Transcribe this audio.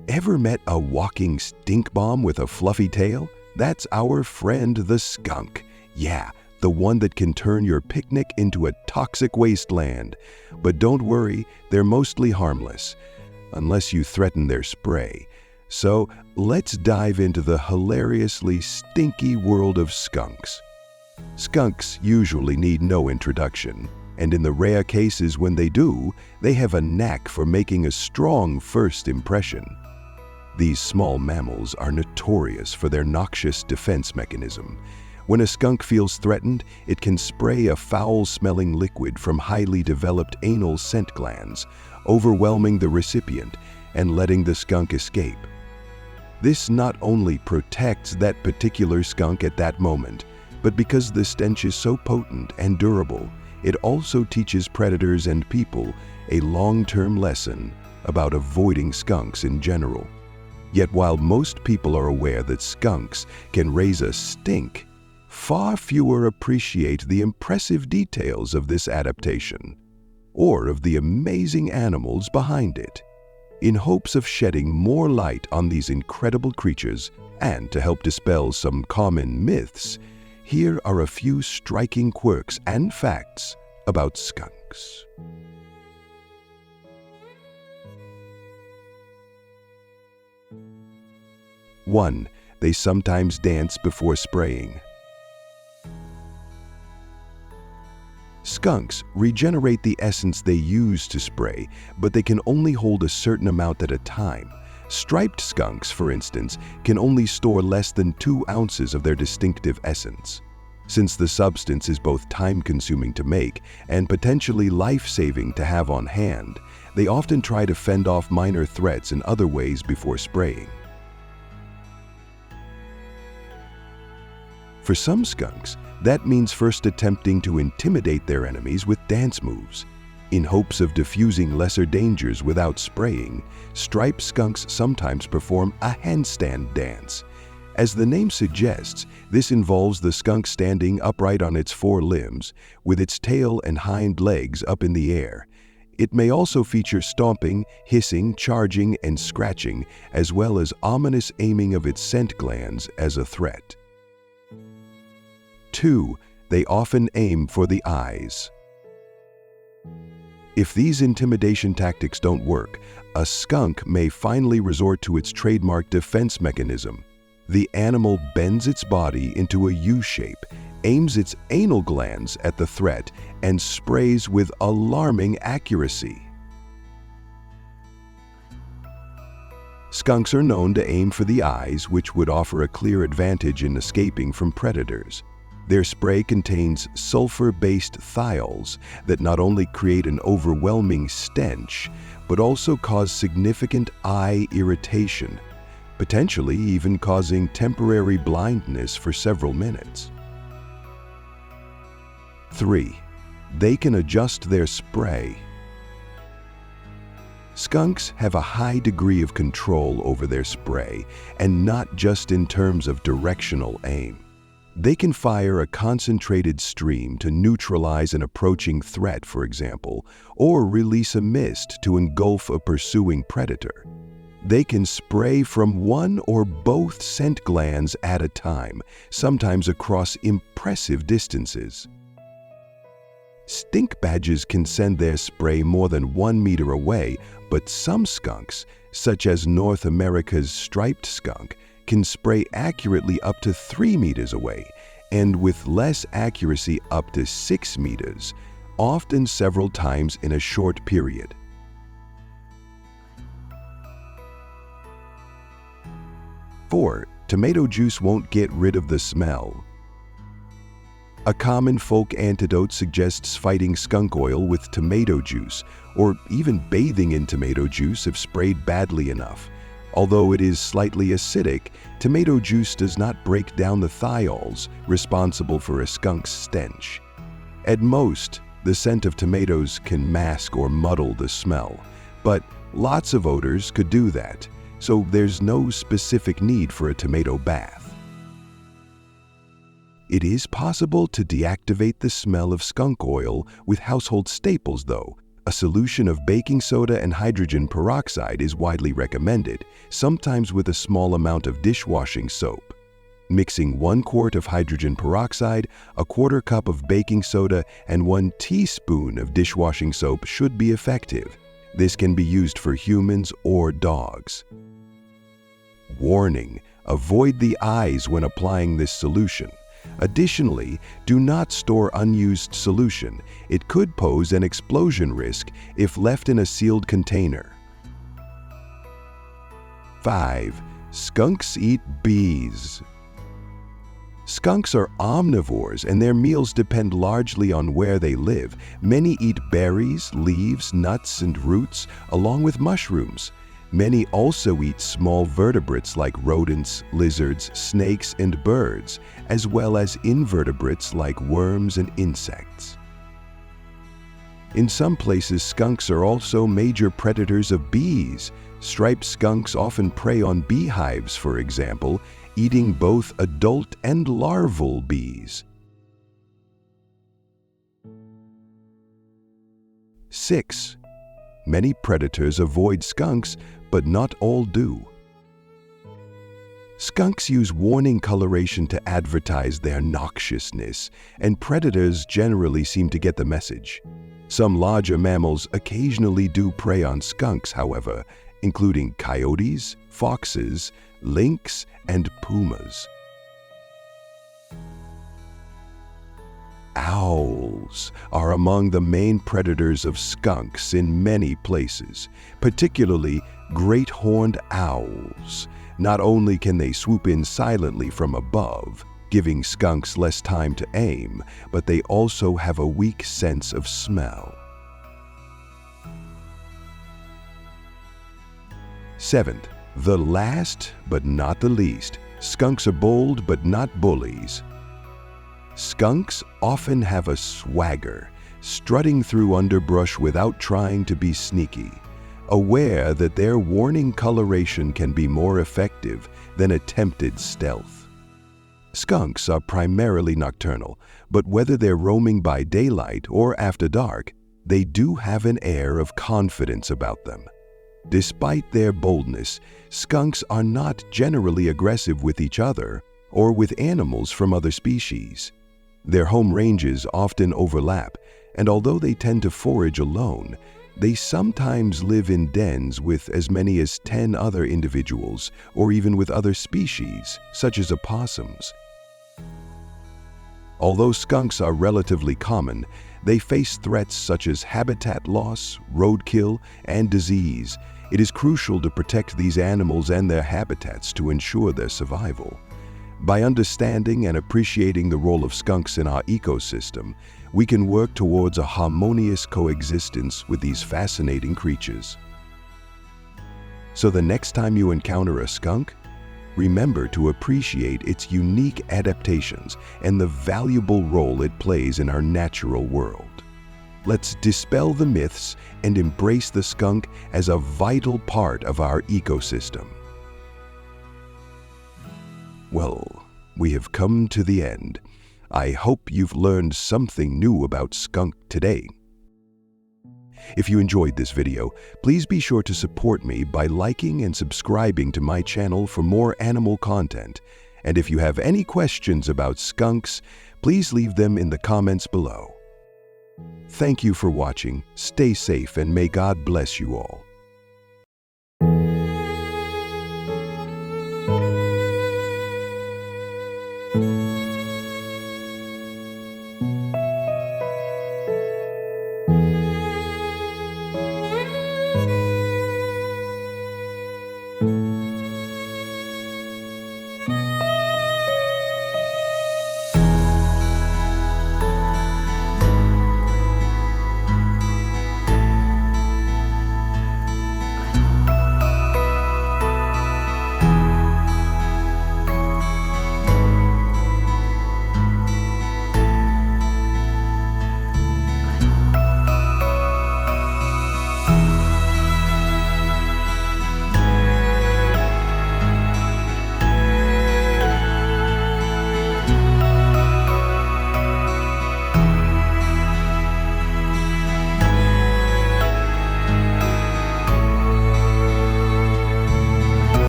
Ever met a walking stink bomb with a fluffy tail? That's our friend the skunk. Yeah, the one that can turn your picnic into a toxic wasteland. But don't worry, they're mostly harmless, unless you threaten their spray. So let's dive into the hilariously stinky world of skunks. Skunks usually need no introduction, and in the rare cases when they do, they have a knack for making a strong first impression. These small mammals are notorious for their noxious defense mechanism. When a skunk feels threatened, it can spray a foul-smelling liquid from highly developed anal scent glands, overwhelming the recipient and letting the skunk escape. This not only protects that particular skunk at that moment, but because the stench is so potent and durable, it also teaches predators and people a long-term lesson about avoiding skunks in general. Yet while most people are aware that skunks can raise a stink, far fewer appreciate the impressive details of this adaptation, or of the amazing animals behind it. In hopes of shedding more light on these incredible creatures, and to help dispel some common myths, here are a few striking quirks and facts about skunks. 1. They sometimes dance before spraying. Skunks regenerate the essence they use to spray, but they can only hold a certain amount at a time. Striped skunks, for instance, can only store less than 2 ounces of their distinctive essence. Since the substance is both time-consuming to make and potentially life-saving to have on hand, they often try to fend off minor threats in other ways before spraying. For some skunks, that means first attempting to intimidate their enemies with dance moves. In hopes of diffusing lesser dangers without spraying, striped skunks sometimes perform a handstand dance. As the name suggests, this involves the skunk standing upright on its 4 limbs, with its tail and hind legs up in the air. It may also feature stomping, hissing, charging, and scratching, as well as ominous aiming of its scent glands as a threat. 2. They often aim for the eyes. If these intimidation tactics don't work, a skunk may finally resort to its trademark defense mechanism. The animal bends its body into a U shape, aims its anal glands at the threat, and sprays with alarming accuracy. Skunks are known to aim for the eyes, which would offer a clear advantage in escaping from predators. Their spray contains sulfur-based thiols that not only create an overwhelming stench, but also cause significant eye irritation, potentially even causing temporary blindness for several minutes. 3. They can adjust their spray. Skunks have a high degree of control over their spray, and not just in terms of directional aim. They can fire a concentrated stream to neutralize an approaching threat, for example, or release a mist to engulf a pursuing predator. They can spray from 1 or both scent glands at a time, sometimes across impressive distances. Stink badges can send their spray more than 1 meter away, but some skunks, such as North America's striped skunk, can spray accurately up to 3 meters away, and with less accuracy up to 6 meters, often several times in a short period. 4. Tomato juice won't get rid of the smell. A common folk antidote suggests fighting skunk oil with tomato juice, or even bathing in tomato juice if sprayed badly enough. Although it is slightly acidic, tomato juice does not break down the thiols responsible for a skunk's stench. At most, the scent of tomatoes can mask or muddle the smell, but lots of odors could do that, so there's no specific need for a tomato bath. It is possible to deactivate the smell of skunk oil with household staples, though, A solution of baking soda and hydrogen peroxide is widely recommended, sometimes with a small amount of dishwashing soap. Mixing 1 quart of hydrogen peroxide, a 1/4 cup of baking soda, and 1 teaspoon of dishwashing soap should be effective. This can be used for humans or dogs. Warning: avoid the eyes when applying this solution. Additionally, do not store unused solution. It could pose an explosion risk if left in a sealed container. 5. Skunks eat bees. Skunks are omnivores, and their meals depend largely on where they live. Many eat berries, leaves, nuts, and roots, along with mushrooms. Many also eat small vertebrates like rodents, lizards, snakes, and birds, as well as invertebrates like worms and insects. In some places, skunks are also major predators of bees. Striped skunks often prey on beehives, for example, eating both adult and larval bees. 6. Many predators avoid skunks, but not all do. Skunks use warning coloration to advertise their noxiousness, and predators generally seem to get the message. Some larger mammals occasionally do prey on skunks, however, including coyotes, foxes, lynx, and pumas. Owls are among the main predators of skunks in many places, particularly great horned owls. Not only can they swoop in silently from above, giving skunks less time to aim, but they also have a weak sense of smell. 7th, the last but not the least, skunks are bold but not bullies. Skunks often have a swagger, strutting through underbrush without trying to be sneaky, aware that their warning coloration can be more effective than attempted stealth. Skunks are primarily nocturnal, but whether they're roaming by daylight or after dark, they do have an air of confidence about them. Despite their boldness, skunks are not generally aggressive with each other or with animals from other species. Their home ranges often overlap, and although they tend to forage alone, they sometimes live in dens with as many as 10 other individuals, or even with other species, such as opossums. Although skunks are relatively common, they face threats such as habitat loss, roadkill, and disease. It is crucial to protect these animals and their habitats to ensure their survival. By understanding and appreciating the role of skunks in our ecosystem, we can work towards a harmonious coexistence with these fascinating creatures. So the next time you encounter a skunk, remember to appreciate its unique adaptations and the valuable role it plays in our natural world. Let's dispel the myths and embrace the skunk as a vital part of our ecosystem. Well, we have come to the end. I hope you've learned something new about skunk today. If you enjoyed this video, please be sure to support me by liking and subscribing to my channel for more animal content. And if you have any questions about skunks, please leave them in the comments below. Thank you for watching. Stay safe and may God bless you all.